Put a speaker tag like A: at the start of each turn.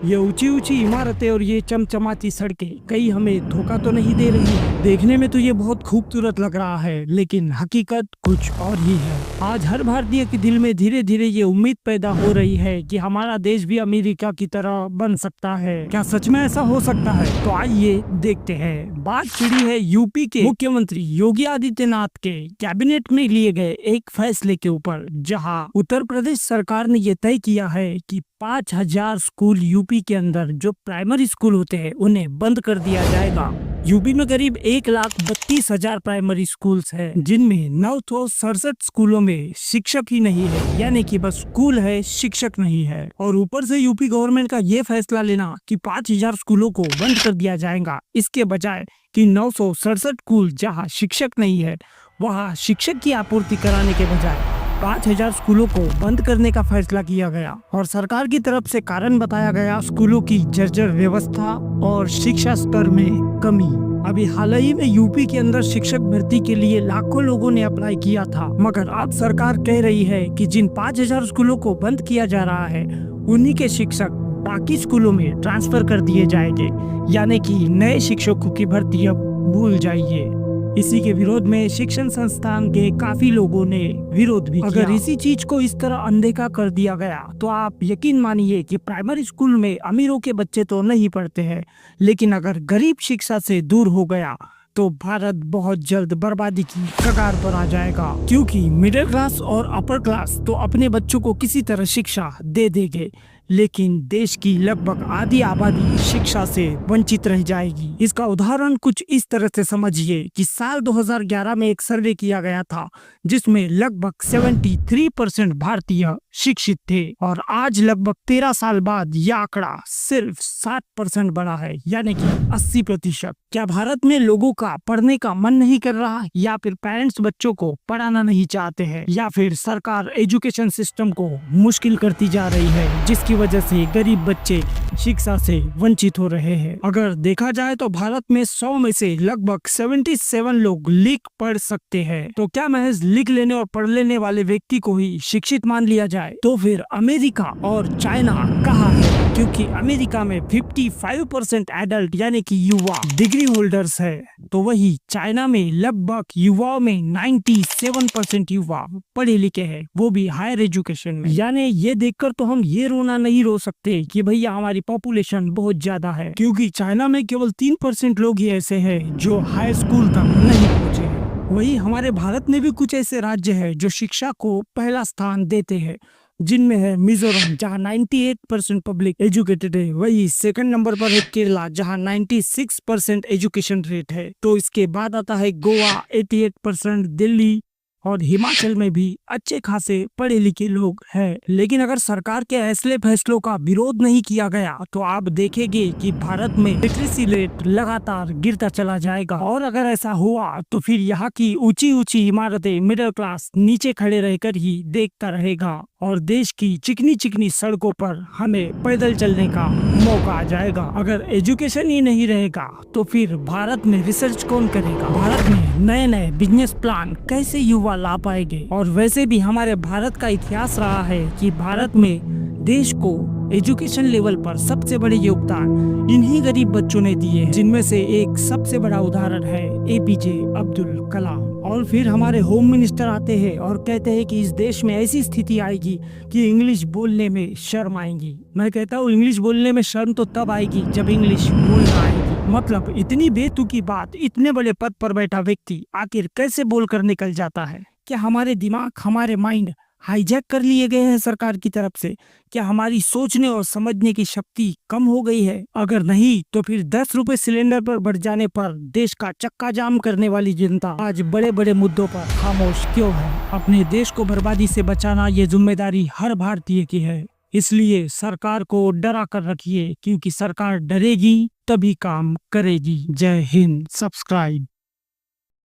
A: ये ऊंची ऊंची इमारतें और ये चमचमाती सड़कें कहीं हमें धोखा तो नहीं दे रही है। देखने में तो ये बहुत खूबसूरत लग रहा है, लेकिन हकीकत कुछ और ही है। आज हर भारतीय के दिल में धीरे धीरे ये उम्मीद पैदा हो रही है कि हमारा देश भी अमेरिका की तरह बन सकता है। क्या सच में ऐसा हो सकता है? तो आइए देखते हैं। बात छिड़ी है यूपी के मुख्यमंत्री योगी आदित्यनाथ के कैबिनेट में लिए गए एक फैसले के ऊपर, जहां उत्तर प्रदेश सरकार ने ये तय किया है कि 5000 स्कूल यूपी के अंदर जो प्राइमरी स्कूल होते हैं उन्हें बंद कर दिया जाएगा। यूपी में करीब 1,32,000 प्राइमरी स्कूल्स हैं, जिनमें 967 स्कूलों में शिक्षक ही नहीं है, यानी कि बस स्कूल है, शिक्षक नहीं है। और ऊपर से यूपी गवर्नमेंट का ये फैसला लेना कि 5000 स्कूलों को बंद कर दिया जाएगा, इसके बजाय कि 967 स्कूल जहाँ शिक्षक नहीं है वहाँ शिक्षक की आपूर्ति कराने के बजाय 5000 स्कूलों को बंद करने का फैसला किया गया। और सरकार की तरफ से कारण बताया गया स्कूलों की जर्जर व्यवस्था और शिक्षा स्तर में कमी। अभी हाल ही में यूपी के अंदर शिक्षक भर्ती के लिए लाखों लोगों ने अप्लाई किया था, मगर अब सरकार कह रही है कि जिन 5000 स्कूलों को बंद किया जा रहा है उन्हीं के शिक्षक बाकी स्कूलों में ट्रांसफर कर दिए जाएंगे, यानी कि नए शिक्षकों की भर्ती अब भूल जाइए। इसी के विरोध में शिक्षण संस्थान के काफी लोगों ने विरोध भी किया। अगर इसी चीज को इस तरह अनदेखा कर दिया गया तो आप यकीन मानिए कि प्राइमरी स्कूल में अमीरों के बच्चे तो नहीं पढ़ते हैं, लेकिन अगर गरीब शिक्षा से दूर हो गया तो भारत बहुत जल्द बर्बादी की कगार पर आ जाएगा। क्योंकि मिडिल क्लास और अपर क्लास तो अपने बच्चों को किसी तरह शिक्षा दे देंगे, लेकिन देश की लगभग आधी आबादी शिक्षा से वंचित रह जाएगी। इसका उदाहरण कुछ इस तरह से समझिए कि साल 2011 में एक सर्वे किया गया था जिसमें लगभग 73% भारतीय शिक्षित थे, और आज लगभग 13 साल बाद यह आंकड़ा सिर्फ 7% बढ़ा है, यानी कि 80%। क्या भारत में लोगों का पढ़ने का मन नहीं कर रहा, या फिर पेरेंट्स बच्चों को पढ़ाना नहीं चाहते हैं, या फिर सरकार एजुकेशन सिस्टम को मुश्किल करती जा रही है, जिसकी वजह से गरीब बच्चे शिक्षा से वंचित हो रहे हैं? अगर देखा जाए तो भारत में 100 में से लगभग 77 लोग लिख पढ़ सकते हैं। तो क्या महज लिख लेने और पढ़ लेने वाले व्यक्ति को ही शिक्षित मान लिया जाए? तो फिर अमेरिका और चाइना कहाँ है? क्योंकि अमेरिका में 55% एडल्ट यानी कि युवा डिग्री होल्डर्स है, तो वही चाइना में लगभग युवाओं में 97% युवा पढ़े लिखे हैं, वो भी हायर एजुकेशन में। यानी ये देखकर तो हम ये रोना नहीं रो सकते कि भैया हमारी पॉपुलेशन बहुत ज्यादा है, क्योंकि चाइना में केवल 3% लोग ही ऐसे हैं जो हाई स्कूल तक नहीं पहुंचे हैं। वही हमारे भारत में भी कुछ ऐसे राज्य हैं जो शिक्षा को पहला स्थान देते हैं, जिनमें है मिजोरम जहां 98% पब्लिक एजुकेटेड है। वही सेकंड नंबर पर है केरला जहां 96% एजुकेशन रेट है। तो इसके बाद आता है गोवा 88%, दिल्ली और हिमाचल में भी अच्छे खासे पढ़े लिखे लोग हैं। लेकिन अगर सरकार के ऐसे फैसलों का विरोध नहीं किया गया तो आप देखेंगे कि भारत में लिटरेसी रेट लगातार गिरता चला जाएगा। और अगर ऐसा हुआ तो फिर यहाँ की ऊंची ऊंची इमारतें मिडिल क्लास नीचे खड़े रहकर ही देखता रहेगा, और देश की चिकनी चिकनी सड़कों पर हमें पैदल चलने का मौका आ जाएगा। अगर एजुकेशन ही नहीं रहेगा तो फिर भारत में रिसर्च कौन करेगा? भारत में नए नए बिजनेस प्लान कैसे युवा ला पाएंगे? और वैसे भी हमारे भारत का इतिहास रहा है कि भारत में देश को एजुकेशन लेवल पर सबसे बड़े योगदान इन्हीं गरीब बच्चों ने दिए, जिनमें से एक सबसे बड़ा उदाहरण है एपीजे अब्दुल कलाम। और फिर हमारे होम मिनिस्टर आते हैं और कहते हैं कि इस देश में ऐसी स्थिति आएगी कि इंग्लिश बोलने में शर्म आएगी। मैं कहता हूँ इंग्लिश बोलने में शर्म तो तब आएगी जब इंग्लिश बोलना आएगी। मतलब इतनी बेतुकी बात इतने बड़े पद पर बैठा व्यक्ति आखिर कैसे बोल कर निकल जाता है? क्या हमारे दिमाग, हमारे माइंड हाईजैक कर लिए गए हैं सरकार की तरफ से? क्या हमारी सोचने और समझने की शक्ति कम हो गई है? अगर नहीं तो फिर 10 रुपए सिलेंडर पर बढ़ जाने पर देश का चक्का जाम करने वाली जनता आज बड़े बड़े मुद्दों पर खामोश क्यों है? अपने देश को बर्बादी से बचाना ये जिम्मेदारी हर भारतीय की है। इसलिए सरकार को डरा कर रखिए, क्योंकि सरकार डरेगी तभी काम करेगी। जय हिंद। सब्सक्राइब।